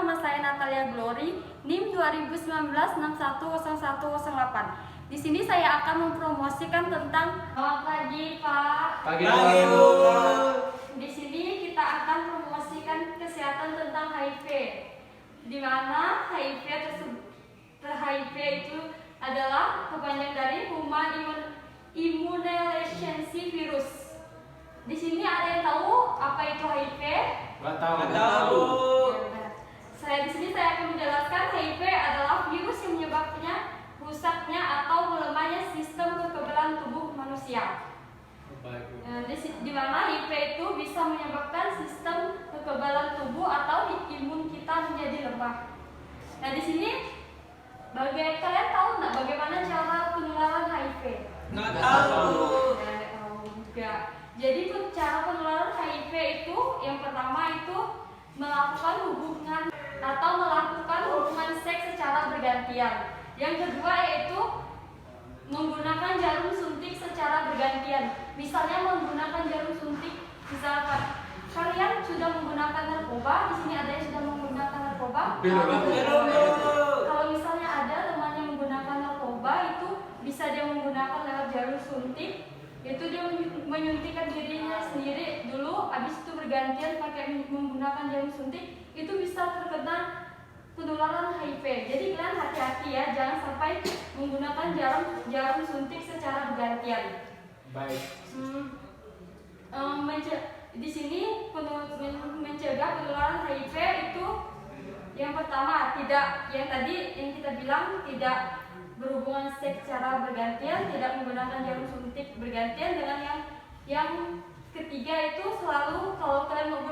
nama saya Natalia Glory, NIM 2019610108. Di sini saya akan mempromosikan tentang selamat pagi Pak. Pagi Bu. Di sini kita akan promosikan kesehatan tentang HIV. Di mana HIV itu adalah kepanjangan dari Human Immunodeficiency Virus. Di sini ada yang tahu apa itu HIV? Nggak tahu. Di sini saya akan menjelaskan HIV adalah virus yang menyebabkannya rusaknya atau melemahnya sistem kekebalan tubuh manusia. Di mana HIV itu bisa menyebabkan sistem kekebalan tubuh atau imun kita menjadi lemah. Nah, di sini kalian tahu nggak bagaimana cara penularan HIV? Nggak tahu. Juga. Jadi cara penularan HIV itu yang pertama itu melakukan hubungan atau melakukan hubungan seks secara bergantian. Yang kedua yaitu menggunakan jarum suntik secara bergantian. Misalnya menggunakan jarum suntik, misalkan kalian sudah menggunakan narkoba, di sini ada yang sudah menggunakan narkoba. Kalau misalnya ada temannya menggunakan narkoba, itu bisa dia menggunakan lewat jarum suntik. Itu dia menyuntikkan dirinya sendiri dulu, habis itu bergantian pakai menggunakan jarum suntik, itu bisa terkena penularan HIV. Jadi kalian hati-hati ya, jangan sampai menggunakan jarum suntik secara bergantian. Baik. Di sini mencegah penularan HIV itu yang pertama yang tadi kita bilang tidak berhubungan seks secara bergantian, tidak menggunakan jarum suntik bergantian. Dengan yang ketiga itu selalu kalau kalian mau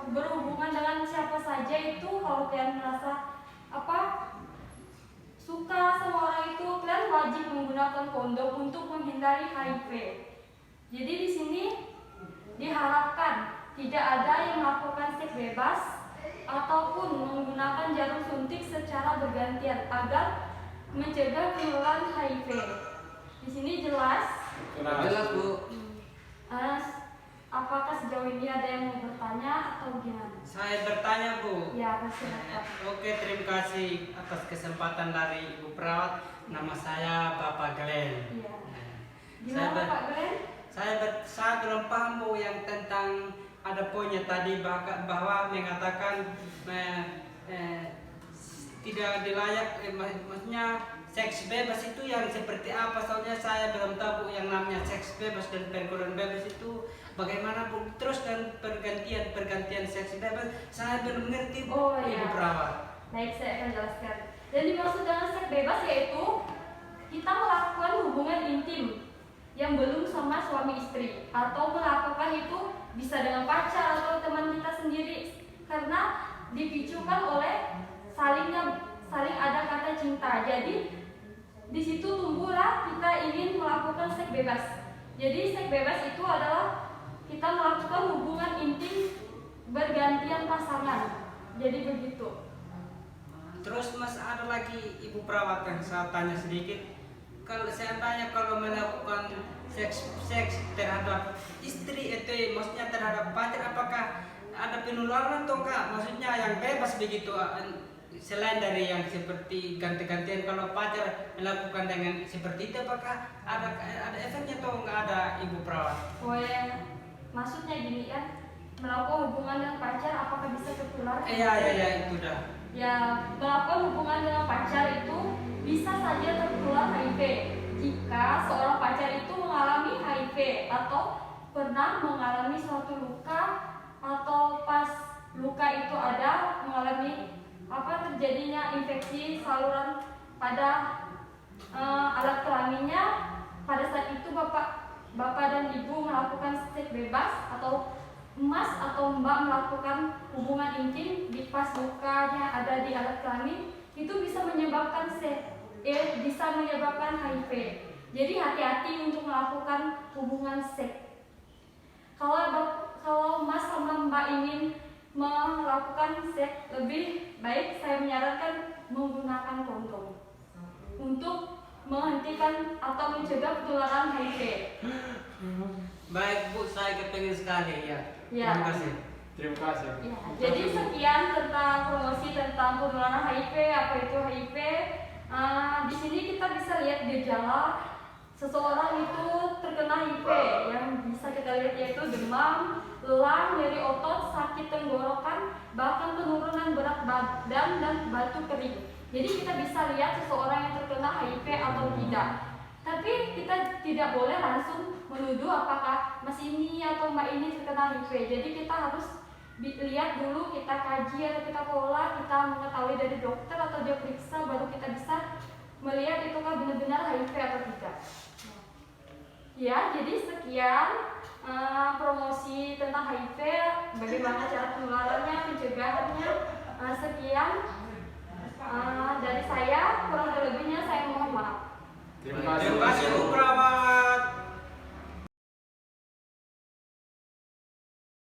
berhubungan dengan siapa saja itu, kalau kalian merasa suka sama orang itu, kalian wajib menggunakan kondom untuk menghindari HIV. Jadi di sini diharapkan tidak ada yang melakukan seks bebas ataupun menggunakan jarum suntik secara bergantian agar mencegah penularan HIV. Di sini jelas? Jelas Bu. Apakah sejauh ini ada yang mau bertanya atau gimana? Saya bertanya Bu. Ya, silakan. Oke, terima kasih atas kesempatan dari Ibu Perawat. Nama saya Bapak Glenn. Iya. Gimana Pak Glenn? Saya belum paham Bu yang tentang ada poinnya tadi bahwa mengatakan tidak dilayak, maksudnya seks bebas itu yang seperti apa? Soalnya saya belum tahu Bu yang namanya seks bebas dan pergaulan bebas itu bagaimana Bu? Terus dan pergantian seks bebas saya belum ngerti Bu. Oh, iya. Ibu Perawat. Baik, saya akan jelaskan. Dan dimaksud dengan seks bebas yaitu kita melakukan hubungan intim yang belum sama suami istri, atau melakukan itu bisa dengan pacar atau teman kita sendiri, karena dipicukan oleh saling ada kata cinta. Jadi di situ tumbuhlah kita ingin melakukan seks bebas. Jadi seks bebas itu adalah kita melakukan hubungan intim bergantian pasangan. Jadi begitu. Terus Mas ada lagi Ibu Perawat yang saya tanya sedikit. Kalau saya tanya kalau melakukan seks terhadap istri itu maksudnya terhadap pacar, apakah ada penularan atau enggak? Maksudnya yang bebas begitu, selain dari yang seperti ganti-gantian. Kalau pacar melakukan dengan seperti itu, apakah ada efeknya atau enggak ada Ibu Perawat? Oh ya, maksudnya gini ya, melakukan hubungan dengan pacar apakah bisa tertular? Iya itu dah. Ya, melakukan hubungan dengan pacar itu bisa saja tertular HIV jika seorang pacar itu mengalami HIV atau pernah mengalami suatu luka, atau pas luka itu ada mengalami terjadinya infeksi saluran pada alat kelaminnya. Pada saat itu bapak dan ibu melakukan seks bebas, atau Mas atau Mbak melakukan hubungan intim di pas lukanya ada di alat kelamin, itu bisa menyebabkan HIV. Jadi hati-hati untuk melakukan hubungan seks. Kalau Mas sama Mbak ingin melakukan seks, lebih baik saya menyarankan menggunakan kondom untuk menghentikan atau mencegah penularan HIV. Baik Bu, saya kepingin sekali ya. Ya. Terima kasih. Terima kasih. Ya, jadi sekian tentang promosi tentang penularan HIV, apa itu HIV. Di sini kita bisa lihat gejala seseorang itu terkena HIV yang bisa kita lihat yaitu demam, lelah, nyeri otot, sakit tenggorokan, bahkan penurunan berat badan dan batu kering. Jadi kita bisa lihat seseorang yang terkena HIV atau tidak. Tapi kita tidak boleh langsung menuduh apakah mas ini atau mbak ini terkena HIV. Jadi kita harus lihat dulu, kita kaji atau kita pola, kita mengetahui dari dokter atau dia periksa, baru kita bisa melihat itukah benar-benar HIV atau tidak. Ya, jadi sekian promosi tentang HIV, bagaimana cara penularannya, pencegahannya. Sekian dari saya, kurang lebihnya saya mohon maaf. Terima kasih. Terima kasih Bu Perawat.